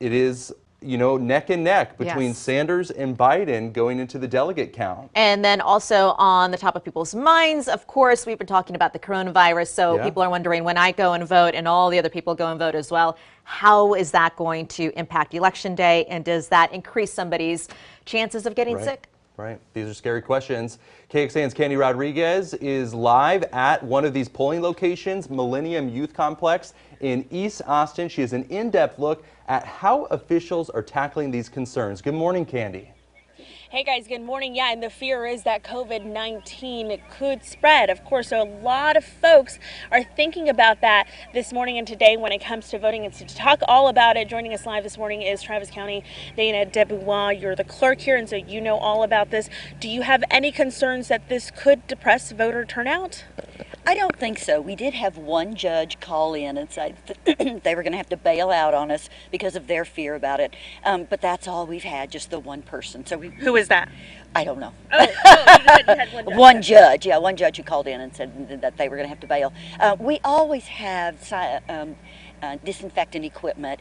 it is, you know, neck and neck between Yes. Sanders and Biden going into the delegate count. And then also on the top of people's minds, of course, we've been talking about the coronavirus. So Yeah. people are wondering, when I go and vote and all the other people go and vote as well, how is that going to impact Election Day? And does that increase somebody's chances of getting sick? Right. These are scary questions. KXAN's Candy Rodriguez is live at one of these polling locations, Millennium Youth Complex in East Austin. She has an in-depth look at how officials are tackling these concerns. Good morning, Candy. Hey guys, good morning. Yeah, and the fear is that COVID-19 could spread. Of course, so a lot of folks are thinking about that this morning and today when it comes to voting. And so to talk all about it, joining us live this morning is Travis County Dana Debois. You're the clerk here, and so you know all about this. Do you have any concerns that this could depress voter turnout? I don't think so. We did have one judge call in and say they were going to have to bail out on us because of their fear about it. But that's all we've had, just the one person. So Who is that? I don't know. Oh, you had one judge. One judge who called in and said that they were going to have to bail. We always have disinfectant equipment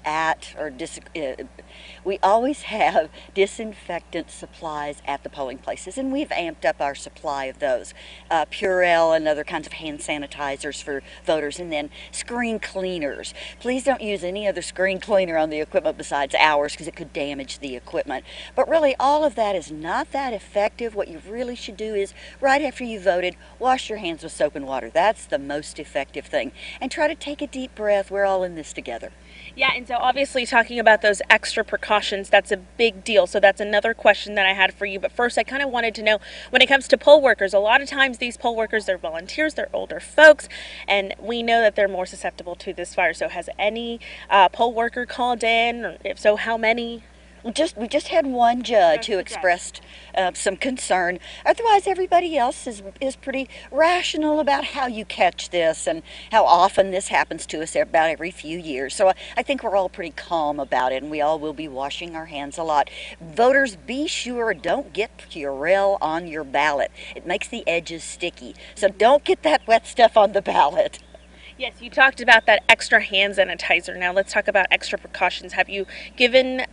we always have disinfectant supplies at the polling places, and we've amped up our supply of those. Purell and other kinds of hand sanitizers for voters, and then screen cleaners. Please don't use any other screen cleaner on the equipment besides ours, because it could damage the equipment. But really, all of that is not that effective. What you really should do is, right after you voted, wash your hands with soap and water. That's the most effective thing. And try to take a deep breath. We're all in this together. Yeah, and so obviously talking about those extra precautions, that's a big deal. So that's another question that I had for you. But first, I kind of wanted to know, when it comes to poll workers, a lot of times these poll workers, they're volunteers, they're older folks, and we know that they're more susceptible to this virus. So has any poll worker called in? Or if so, how many? We just had one judge who expressed some concern. Otherwise, everybody else is pretty rational about how you catch this and how often this happens to us about every few years. So I think we're all pretty calm about it, and we all will be washing our hands a lot. Voters, be sure, don't get Purell on your ballot. It makes the edges sticky. So don't get that wet stuff on the ballot. Yes, you talked about that extra hand sanitizer. Now let's talk about extra precautions. Have you given,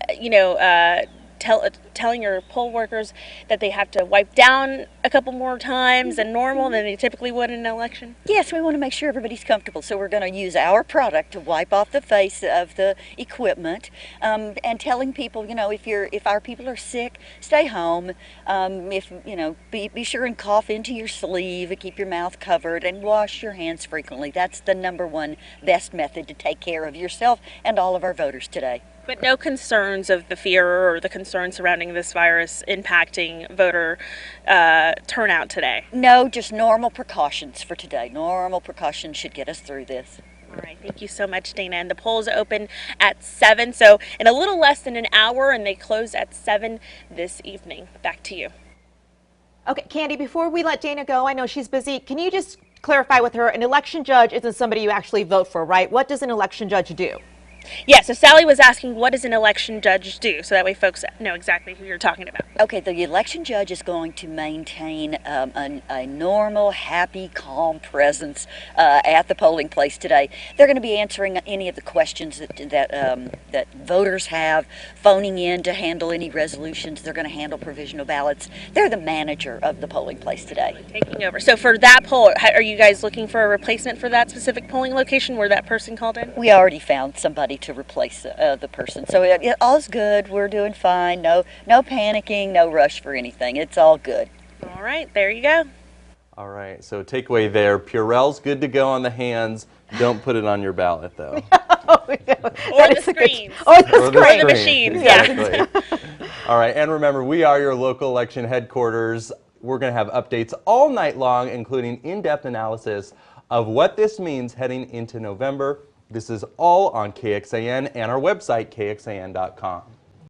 telling your poll workers that they have to wipe down a couple more times than normal than they typically would in an election? Yes, we want to make sure everybody's comfortable, so we're going to use our product to wipe off the face of the equipment, and telling people, if our people are sick, stay home. Be sure and cough into your sleeve and keep your mouth covered and wash your hands frequently. That's the number one best method to take care of yourself and all of our voters today. But no concerns of the fear or the concern surrounding this virus impacting voter turnout today? No, just normal precautions for today. Normal precautions should get us through this. All right, thank you so much, Dana. And the polls open at 7, so in a little less than an hour, and they close at 7 this evening. Back to you. Okay, Candy, before we let Dana go, I know she's busy. Can you just clarify with her, an election judge isn't somebody you actually vote for, right? What does an election judge do? Yeah, so Sally was asking, what does an election judge do? So that way folks know exactly who you're talking about. Okay, the election judge is going to maintain a normal, happy, calm presence at the polling place today. They're going to be answering any of the questions that voters have, phoning in to handle any resolutions. They're going to handle provisional ballots. They're the manager of the polling place today. Taking over. So for that poll, are you guys looking for a replacement for that specific polling location where that person called in? We already found somebody to replace the person. So all's good. We're doing fine. No panicking, no rush for anything. It's all good. All right, there you go. All right, so takeaway there, Purell's good to go on the hands. Don't put it on your ballot, though. Or the screens. Or the machines. Exactly. All right, and remember, we are your local election headquarters. We're going to have updates all night long, including in-depth analysis of what this means heading into November. This is all on KXAN and our website, kxan.com.